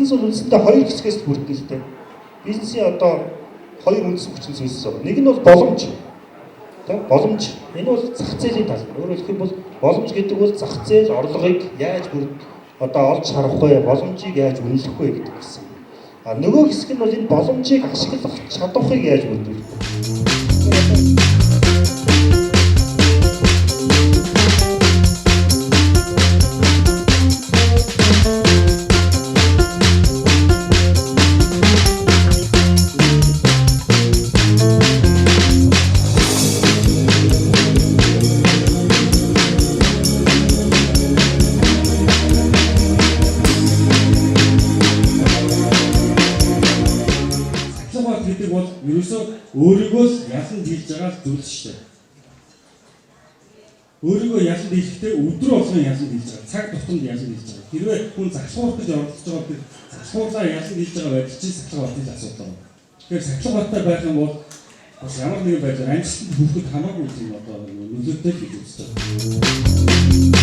бизнес бол үндсэндээ хоёр хэсгээс бүрддэг л дээ. Бизнесийн одоо хоёр үндсэн хүчин зүйлс байна. Нэг нь бол боломж. Тэ? Боломж. Энэ бол зах зээлийн тал. Өөрөөр хэлбэл боломж гэдэг бол зах зээл орлогыг яаж одоо олж харах вэ? Боломжийг яаж үнэлэх вэ гэдэг гэсэн. А нөгөө хэсэг нь бол энэ боломжийг ашиглах чадварыг яаж бүрдүүлэх вэ? гэдэг бол ерөөсөө өөрийгөө ялан дийлж байгаа зүйл шүү дээ. Өөрийгөө ялан дийлэхдээ өдрөө болгон ялан дийлж байгаа. Цаг тутамд ялан дийлж байгаа. Хэрвээ хүн загсуурт гэж оролцож байгаа бол загсуураа ялан дийлж байгаа байдал чинь сахилга батын асуудал байна. Тэгэхээр сахилга баттай байх юм бол бас ямар нэгэн байдлаар амжилтанд хүрэхэд хамаагүй юм одоо нөлөөтэй гэж үздэг.